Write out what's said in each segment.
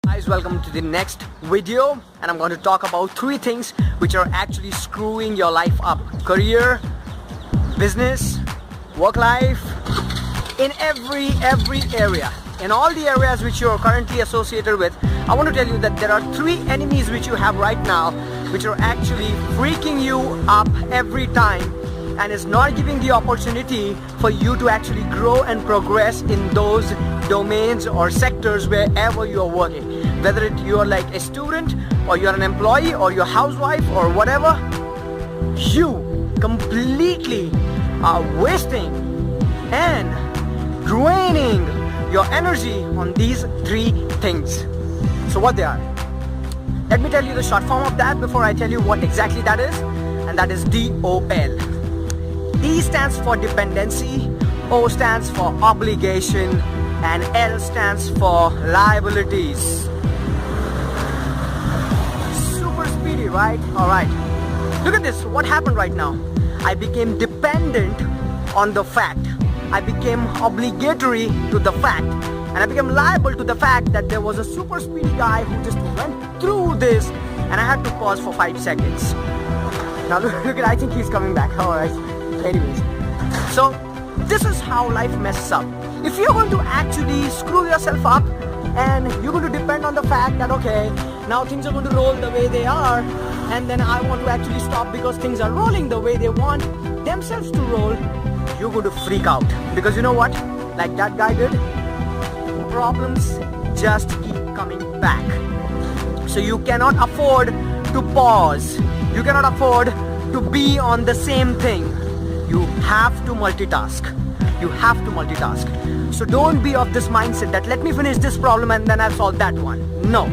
Guys, welcome to the next video, and I'm going to talk about 3 things which are actually screwing your life up: career, business, work life, in every area, in all the areas which you are currently associated with. I want to tell you that there are 3 enemies which you have right now which are actually freaking you up every time, and is not giving the opportunity for you to actually grow and progress in those domains or sectors wherever you are working. Whether you are like a student, or you're an employee, or you're a housewife, or whatever, you completely are wasting and draining your energy on these 3 things. So what they are? Let me tell you the short form of that before I tell you what exactly that is, and that is DOL. D stands for dependency, O stands for obligation, and L stands for liabilities. Super speedy, right? Alright. Look at this. What happened right now? I became dependent on the fact. I became obligatory to the fact. And I became liable to the fact that there was a super speedy guy who just went through this, and I had to pause for 5 seconds. Now look at, I think he's coming back. Alright. Anyways. So this is how life messes up. If you're going to actually screw yourself up and you're going to depend on the fact that, okay, now things are going to roll the way they are, and then I want to actually stop because things are rolling the way they want themselves to roll, you're going to freak out. Because you know what? Like that guy did, problems just keep coming back. So you cannot afford to pause. You cannot afford to be on the same thing. You have to multitask. You have to multitask. So don't be of this mindset that let me finish this problem and then I'll solve that one. No.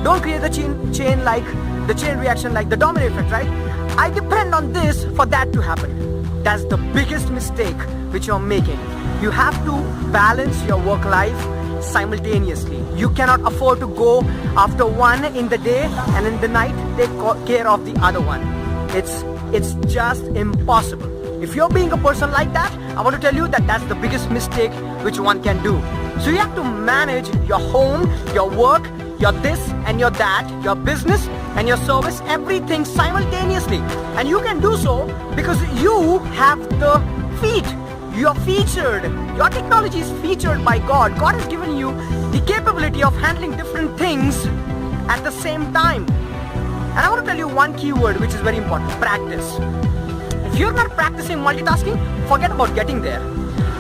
Don't create the chain like the chain reaction, like the domino effect, right? I depend on this for that to happen. That's the biggest mistake which you're making. You have to balance your work life simultaneously. You cannot afford to go after one in the day and in the night take care of the other one. It's just impossible. If you're being a person like that, I want to tell you that that's the biggest mistake which one can do. So you have to manage your home, your work, your this and your that, your business and your service, everything simultaneously. And you can do so because you have the feet. You're featured. Your technology is featured by God. God has given you the capability of handling different things at the same time. And I want to tell you one key word which is very important: practice. If you're not practicing multitasking, forget about getting there.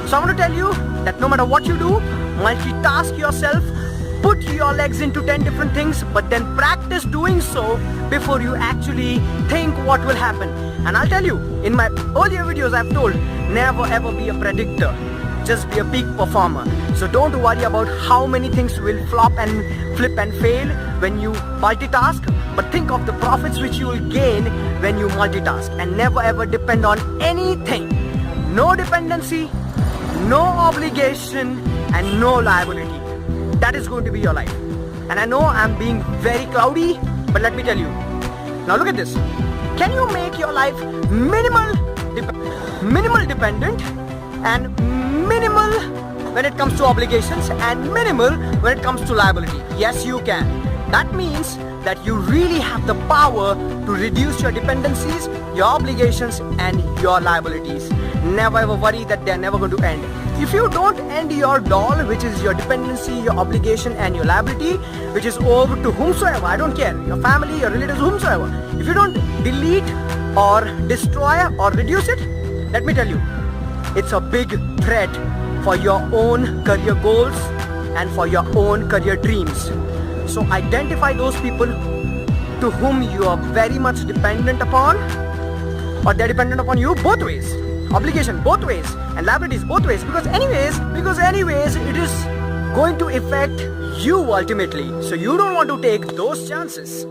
So I want to tell you that no matter what you do, multitask yourself, put your legs into 10 different things, but then practice doing so before you actually think what will happen. And I'll tell you, in my earlier videos I've told, never ever be a predictor, just be a peak performer. So don't worry about how many things will flop and flip and fail when you multitask, but think of the profits which you will gain when you multitask, and never ever depend on anything. No dependency, no obligation, and no liability. That is going to be your life. And I know I'm being very cloudy, but let me tell you. Now look at this. Can you make your life minimal dependent, and minimal when it comes to obligations, and minimal when it comes to liability? Yes, you can. That means that you really have the power to reduce your dependencies, your obligations, and your liabilities. Never ever worry that they're never going to end. If you don't end your doll, which is your dependency, your obligation, and your liability, which is over to whomsoever, I don't care, your family, your relatives, whomsoever, if you don't delete or destroy or reduce it, let me tell you, it's a big threat for your own career goals and for your own career dreams. So identify those people to whom you are very much dependent upon, or they're dependent upon you, both ways. Obligation both ways and liabilities both ways, because anyways it is going to affect you ultimately. So you don't want to take those chances.